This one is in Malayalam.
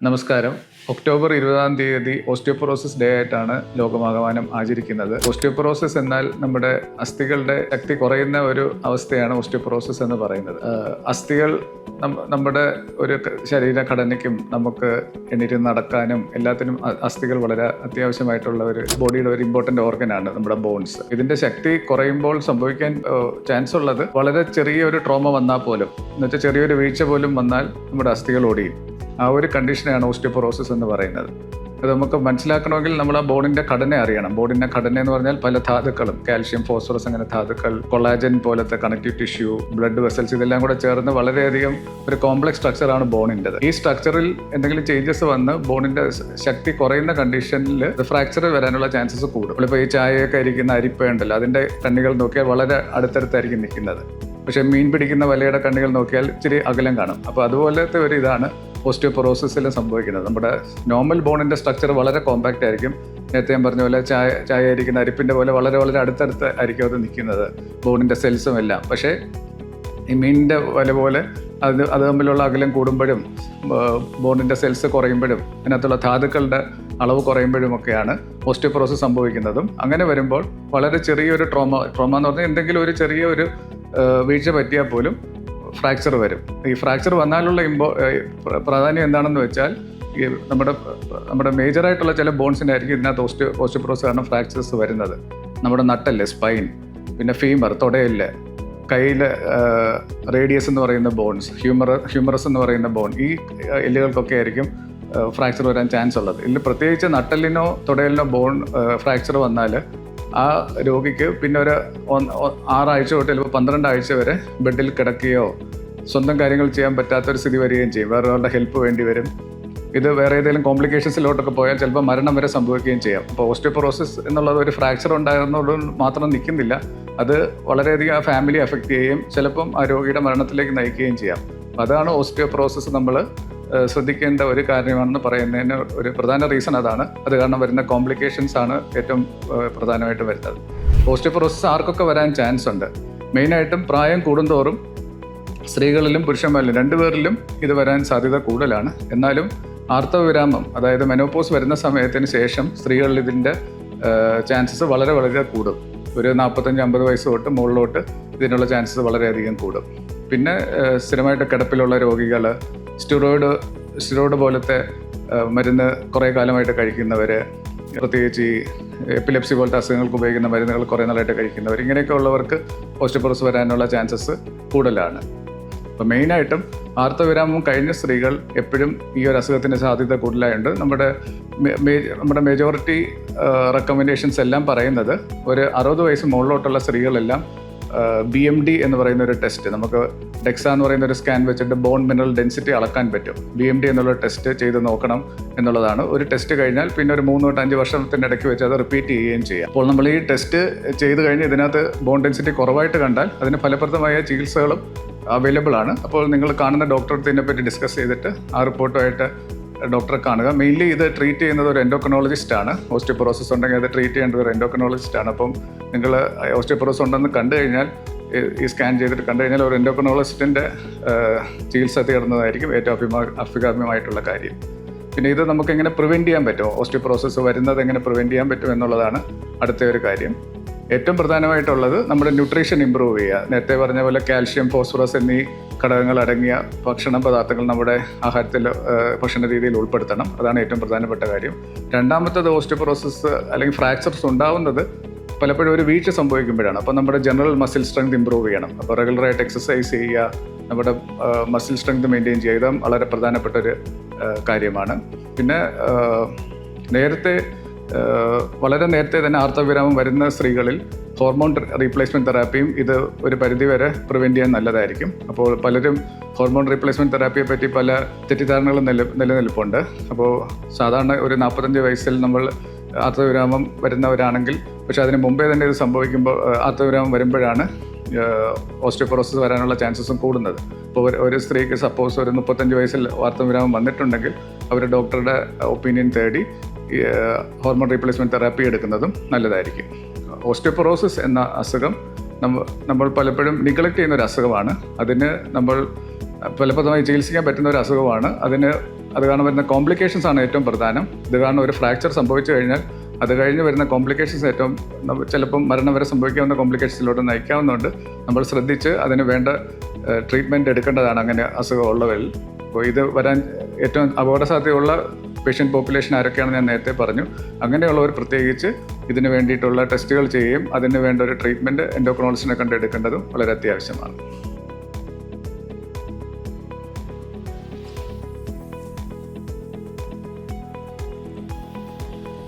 നമസ്കാരം. ഒക്ടോബർ 20 ഓസ്റ്റിയോപൊറോസിസ് ഡേ ആയിട്ടാണ് ലോകമാകമാനം ആചരിക്കുന്നത്. ഓസ്റ്റിയോപൊറോസിസ് എന്നാൽ നമ്മുടെ അസ്ഥികളുടെ ശക്തി കുറയുന്ന ഒരു അവസ്ഥയാണ് ഓസ്റ്റിയോപൊറോസിസ് എന്ന് പറയുന്നത്. അസ്ഥികൾ നമ്മുടെ ഒരു ശരീരഘടനയ്ക്കും നമുക്ക് എണീറ്റ് നടക്കാനും എല്ലാത്തിനും അസ്ഥികൾ വളരെ അത്യാവശ്യമായിട്ടുള്ള ഒരു ബോഡിയുടെ ഒരു ഇമ്പോർട്ടൻ്റ് ഓർഗനാണ് നമ്മുടെ ബോൺസ്. ഇതിന്റെ ശക്തി കുറയുമ്പോൾ സംഭവിക്കാൻ ചാൻസ് ഉള്ളത് വളരെ ചെറിയൊരു ട്രോമ വന്നാൽ പോലും, എന്നുവെച്ചാൽ ചെറിയൊരു വീഴ്ച പോലും വന്നാൽ നമ്മുടെ അസ്ഥികൾ ഒടിയും. ആ ഒരു കണ്ടീഷനാണ് ഓസ്റ്റിയോപൊറോസിസ് എന്ന് പറയുന്നത്. അത് നമുക്ക് മനസ്സിലാക്കണമെങ്കിൽ നമ്മൾ ആ ബോണിന്റെ ഘടന അറിയണം. ബോണിന്റെ ഘടന എന്ന് പറഞ്ഞാൽ പല ധാതുക്കളും, കാൽഷ്യം, ഫോസ്ഫറസ്, അങ്ങനെ ധാതുക്കൾ, കൊളാജൻ പോലത്തെ കണക്റ്റീവ് ടിഷ്യൂ, ബ്ലഡ് വെസൽസ്, ഇതെല്ലാം കൂടെ ചേർന്ന് വളരെയധികം ഒരു കോംപ്ലക്സ് സ്ട്രക്ചറാണ് ബോണിൻ്റെത്. ഈ സ്ട്രക്ചറിൽ എന്തെങ്കിലും ചേഞ്ചസ് വന്ന് ബോണിന്റെ ശക്തി കുറയുന്ന കണ്ടീഷനിൽ ഫ്രാക്ചർ വരാനുള്ള ചാൻസസ് കൂടും. നമ്മളിപ്പോൾ ഈ ചായയൊക്കെ ഇരിക്കുന്ന അരിപ്പ ഉണ്ടല്ലോ, അതിന്റെ കണ്ണികൾ നോക്കിയാൽ വളരെ അടുത്തടുത്തായിരിക്കും നിൽക്കുന്നത്. പക്ഷേ മീൻ പിടിക്കുന്ന വലയുടെ കണ്ണികൾ നോക്കിയാൽ ഇച്ചിരി അകലം കാണും. അപ്പോൾ അതുപോലത്തെ ഒരു ഇതാണ് ഓസ്റ്റിയോപൊറോസിസിൽ സംഭവിക്കുന്നത്. നമ്മുടെ നോർമൽ ബോണിന്റെ സ്ട്രക്ചർ വളരെ കോമ്പാക്റ്റ് ആയിരിക്കും. നേരത്തെ ഞാൻ പറഞ്ഞ പോലെ ചായ ഇരിക്കുന്ന അരിപ്പിന്റെ പോലെ വളരെ വളരെ അടുത്തടുത്ത് ആയിരിക്കും അത് നിൽക്കുന്നത്, ബോണിന്റെ സെൽസും എല്ലാം. പക്ഷേ ഈ മീനിന്റെ വല പോലെ അത് തമ്മിലുള്ള അകലം കൂടുമ്പോഴും ബോണിന്റെ സെൽസ് കുറയുമ്പോഴും അതിനകത്തുള്ള ധാതുക്കളുടെ അളവ് കുറയുമ്പോഴും ഒക്കെയാണ് ഓസ്റ്റിയോപൊറോസിസ് സംഭവിക്കുന്നതും. അങ്ങനെ വരുമ്പോൾ വളരെ ചെറിയൊരു ട്രോമ എന്ന് പറഞ്ഞാൽ എന്തെങ്കിലും ഒരു ചെറിയൊരു വീഴ്ച പറ്റിയാൽ പോലും ഫ്രാക്ചർ വരും. ഈ ഫ്രാക്ചർ വന്നാലുള്ള പ്രാധാന്യം എന്താണെന്ന് വെച്ചാൽ, ഈ നമ്മുടെ മേജറായിട്ടുള്ള ചില ബോൺസിനായിരിക്കും ഇതിനകത്ത് ഓസ്റ്റിയോപൊറോസിസ് കാരണം ഫ്രാക്ചേഴ്സ് വരുന്നത്. നമ്മുടെ നട്ടല്, സ്പൈൻ, പിന്നെ ഫീമർ, തുടയല്, കയ്യിലെ റേഡിയസ് എന്ന് പറയുന്ന ബോൺസ്, ഹ്യൂമറസ് എന്ന് പറയുന്ന ബോൺ, ഈ എല്ലുകൾക്കൊക്കെ ആയിരിക്കും ഫ്രാക്ചർ വരാൻ ചാൻസ് ഉള്ളത്. ഇതിൽ പ്രത്യേകിച്ച് നട്ടലിനോ തുടയലിനോ ബോൺ ഫ്രാക്ചർ വന്നാൽ ആ രോഗിക്ക് പിന്നെ ഒരു 6 ആഴ്ച തൊട്ട് ചിലപ്പോൾ 12 ആഴ്ച വരെ ബെഡിൽ കിടക്കുകയോ സ്വന്തം കാര്യങ്ങൾ ചെയ്യാൻ പറ്റാത്തൊരു സ്ഥിതി വരികയും ചെയ്യും. വേറെ ഒരാളുടെ ഹെൽപ്പ് വേണ്ടി വരും. ഇത് വേറെ ഏതെങ്കിലും കോംപ്ലിക്കേഷൻസിലോട്ടൊക്കെ പോയാൽ ചിലപ്പോൾ മരണം വരെ സംഭവിക്കുകയും ചെയ്യാം. അപ്പോൾ ഓസ്റ്റിയോപൊറോസിസ് എന്നുള്ളത് ഒരു ഫ്രാക്ചർ ഉണ്ടായിരുന്നതുകൊണ്ട് മാത്രം നിൽക്കുന്നില്ല, അത് വളരെയധികം ആ ഫാമിലി അഫക്റ്റ് ചെയ്യുകയും ചിലപ്പം ആ രോഗിയുടെ മരണത്തിലേക്ക് നയിക്കുകയും ചെയ്യാം. അതാണ് ഓസ്റ്റിയോപൊറോസിസ് നമ്മൾ ശ്രദ്ധിക്കേണ്ട ഒരു കാര്യമാണെന്ന് പറയുന്നതിന് ഒരു പ്രധാന റീസൺ അതാണ്. അത് കാരണം വരുന്ന കോംപ്ലിക്കേഷൻസ് ആണ് ഏറ്റവും പ്രധാനമായിട്ട് വരുന്നത്. ഓസ്റ്റിയോപൊറോസിസ് ആർക്കൊക്കെ വരാൻ ചാൻസ് ഉണ്ട്? മെയിനായിട്ടും പ്രായം കൂടുന്തോറും സ്ത്രീകളിലും പുരുഷന്മാരിലും രണ്ടുപേരിലും ഇത് വരാൻ സാധ്യത കൂടുതലാണ്. എന്നാലും ആർത്തവവിരാമം, അതായത് മെനോപോസ് വരുന്ന സമയത്തിന് ശേഷം സ്ത്രീകളിൽ ഇതിൻ്റെ ചാൻസസ് വളരെ വളരെ കൂടും. ഒരു 45-50 വയസ്സ് തൊട്ട് മുകളിലോട്ട് ഇതിനുള്ള ചാൻസസ് വളരെയധികം കൂടും. പിന്നെ സ്ഥിരമായിട്ട് കിടപ്പിലുള്ള രോഗികൾ, സ്റ്റിറോയിഡ് പോലത്തെ മരുന്ന് കുറേ കാലമായിട്ട് കഴിക്കുന്നവർ, പ്രത്യേകിച്ച് ഈ എപ്പിലെപ്സി പോലത്തെ അസുഖങ്ങൾക്ക് ഉപയോഗിക്കുന്ന മരുന്നുകൾ കുറേ നാളായിട്ട് കഴിക്കുന്നവർ, ഇങ്ങനെയൊക്കെ ഉള്ളവർക്ക് ഓസ്റ്റിയോപൊറോസിസ് വരാനുള്ള ചാൻസസ് കൂടുതലാണ്. അപ്പോൾ മെയിനായിട്ടും ആർത്തവവിരാമം കഴിഞ്ഞ സ്ത്രീകൾ എപ്പോഴും ഈ ഒരു അസുഖത്തിൻ്റെ സാധ്യത കൂടുതലായുണ്ട്. നമ്മുടെ മെജോറിറ്റി റെക്കമെൻഡേഷൻസ് എല്ലാം പറയുന്നത് ഒരു 60 വയസ്സ് മുകളിലോട്ടുള്ള സ്ത്രീകളെല്ലാം BMD എന്ന് പറയുന്ന ഒരു ടെസ്റ്റ്, നമുക്ക് ഡെക്സ എന്ന് പറയുന്ന ഒരു സ്കാൻ വെച്ചിട്ട് ബോൺ മിനറൽ ഡെൻസിറ്റി അളക്കാൻ പറ്റും. BMD എന്നുള്ള ടെസ്റ്റ് ചെയ്ത് നോക്കണം എന്നുള്ളതാണ്. ഒരു ടെസ്റ്റ് കഴിഞ്ഞാൽ പിന്നെ ഒരു 3 തൊട്ട് 5 വർഷത്തിൻ്റെ ഇടയ്ക്ക് വെച്ച് അത് റിപ്പീറ്റ് ചെയ്യുകയും ചെയ്യാം. അപ്പോൾ നമ്മൾ ഈ ടെസ്റ്റ് ചെയ്ത് കഴിഞ്ഞ് ഇതിനകത്ത് ബോൺ ഡെൻസിറ്റി കുറവായിട്ട് കണ്ടാൽ അതിന് ഫലപ്രദമായ ചികിത്സകളും അവൈലബിൾ ആണ്. അപ്പോൾ നിങ്ങൾ കാണുന്ന ഡോക്ടറെ ഇതിനെപ്പറ്റി ഡിസ്കസ് ചെയ്തിട്ട് ആ റിപ്പോർട്ടുമായിട്ട് ഡോക്ടറെ കാണുക. മെയിൻലി ഇത് ട്രീറ്റ് ചെയ്യുന്നത് ഒരു എൻഡോക്രിനോളജിസ്റ്റ് ആണ്. ഓസ്റ്റിയോപൊറോസിസ് ഉണ്ടെങ്കിൽ അത് ട്രീറ്റ് ചെയ്യേണ്ടത് ഒരു എൻഡോക്രിനോളജിസ്റ്റ് ആണ്. അപ്പം നിങ്ങൾ ഓസ്റ്റിയോപൊറോസിസ് ഉണ്ടെന്ന് കണ്ടു കഴിഞ്ഞാൽ, ഈ സ്കാൻ ചെയ്തിട്ട് കണ്ടു കഴിഞ്ഞാൽ ഒരു എൻഡോക്രിനോളജിസ്റ്റിൻ്റെ ചികിത്സ തേടുന്നതായിരിക്കും ഏറ്റവും അഭികാമ്യമായിട്ടുള്ള കാര്യം. പിന്നെ ഇത് നമുക്ക് എങ്ങനെ പ്രിവെൻറ്റ് ചെയ്യാൻ പറ്റും, ഓസ്റ്റിയോപൊറോസിസ് വരുന്നത് എങ്ങനെ പ്രിവെൻറ്റ് ചെയ്യാൻ പറ്റും എന്നുള്ളതാണ് അടുത്ത ഒരു കാര്യം. ഏറ്റവും പ്രധാനമായിട്ടുള്ളത് നമ്മുടെ ന്യൂട്രീഷൻ ഇമ്പ്രൂവ് ചെയ്യുക. നേരത്തെ പറഞ്ഞ പോലെ കാൽഷ്യം, ഫോസ്ഫറസ് എന്നീ ഘടകങ്ങൾ അടങ്ങിയ ഭക്ഷണ പദാർത്ഥങ്ങൾ നമ്മുടെ ആഹാരത്തിൽ, ഭക്ഷണ രീതിയിൽ ഉൾപ്പെടുത്തണം. അതാണ് ഏറ്റവും പ്രധാനപ്പെട്ട കാര്യം. രണ്ടാമത്തത്, ഓസ്റ്റിയോപൊറോസിസ് അല്ലെങ്കിൽ ഫ്രാക്ചർസ് ഉണ്ടാവുന്നത് പലപ്പോഴും ഒരു വീഴ്ച സംഭവിക്കുമ്പോഴാണ്. അപ്പോൾ നമ്മുടെ ജനറൽ മസിൽ സ്ട്രെങ്ത് ഇമ്പ്രൂവ് ചെയ്യണം. അപ്പോൾ റെഗുലറായിട്ട് എക്സസൈസ് ചെയ്യുക, നമ്മുടെ മസിൽ സ്ട്രെങ്ത് മെയിൻറ്റെയിൻ ചെയ്യുക വളരെ പ്രധാനപ്പെട്ട ഒരു കാര്യമാണ്. പിന്നെ വളരെ നേരത്തെ തന്നെ ആർത്തവവിരാമം വരുന്ന സ്ത്രീകളിൽ ഹോർമോൺ റീപ്ലേസ്മെൻറ്റ് തെറാപ്പിയും ഇത് ഒരു പരിധിവരെ പ്രിവെൻറ്റ് ചെയ്യാൻ നല്ലതായിരിക്കും. അപ്പോൾ പലരും ഹോർമോൺ റീപ്ലേസ്മെൻറ്റ് തെറാപ്പിയെ പറ്റി പല തെറ്റിദ്ധാരണകളും നിലനിൽപ്പുണ്ട്. അപ്പോൾ സാധാരണ ഒരു 45 വയസ്സിൽ നമ്മൾ ആർത്തവവിരാമം വരുന്നവരാണെങ്കിൽ, പക്ഷെ അതിന് മുമ്പേ തന്നെ ഇത് സംഭവിക്കുമ്പോൾ, ആർത്തവവിരാമം വരുമ്പോഴാണ് ഓസ്റ്റിയോപൊറോസിസ് വരാനുള്ള ചാൻസസും കൂടുന്നത്. അപ്പോൾ ഒരു സ്ത്രീക്ക് സപ്പോസ് ഒരു 35 വയസ്സിൽ ആർത്തവവിരാമം വന്നിട്ടുണ്ടെങ്കിൽ അവർ ഡോക്ടറുടെ ഒപ്പീനിയൻ തേടി ഹോർമോൺ റീപ്ലേസ്മെൻറ്റ് തെറാപ്പി എടുക്കുന്നതും നല്ലതായിരിക്കും. ഓസ്റ്റിയോപൊറോസിസ് എന്ന അസുഖം നമ്മൾ പലപ്പോഴും നിഗ്ലക്റ്റ് ചെയ്യുന്ന ഒരു അസുഖമാണ്. അതിന് നമ്മൾ ഫലപ്രദമായി ചികിത്സിക്കാൻ പറ്റുന്ന ഒരു അസുഖമാണ്. അത് കാരണം വരുന്ന കോംപ്ലിക്കേഷൻസ് ആണ് ഏറ്റവും പ്രധാനം. ഇത് കാരണം ഒരു ഫ്രാക്ചർ സംഭവിച്ചു കഴിഞ്ഞാൽ അത് കഴിഞ്ഞ് വരുന്ന കോംപ്ലിക്കേഷൻസ് ഏറ്റവും ചിലപ്പം മരണം വരെ സംഭവിക്കാവുന്ന കോംപ്ലിക്കേഷൻസിലോട്ട് നയിക്കാവുന്നതുകൊണ്ട് നമ്മൾ ശ്രദ്ധിച്ച് അതിന് വേണ്ട ട്രീറ്റ്മെൻറ്റ് എടുക്കേണ്ടതാണ് അങ്ങനെ അസുഖമുള്ളവരിൽ. അപ്പോൾ ഇത് വരാൻ ഏറ്റവും അപകട സാധ്യതയുള്ള പേഷ്യൻ്റ് പോപ്പുലേഷൻ ആരൊക്കെയാണെന്ന് ഞാൻ നേരത്തെ പറഞ്ഞു. അങ്ങനെയുള്ളവർ പ്രത്യേകിച്ച് ഇതിന് വേണ്ടിയിട്ടുള്ള ടെസ്റ്റുകൾ ചെയ്യുകയും അതിന് വേണ്ട ഒരു ട്രീറ്റ്മെൻറ്റ് എൻഡോക്രോളജിസ്റ്റിനെ കണ്ടെടുക്കേണ്ടതും വളരെ അത്യാവശ്യമാണ്.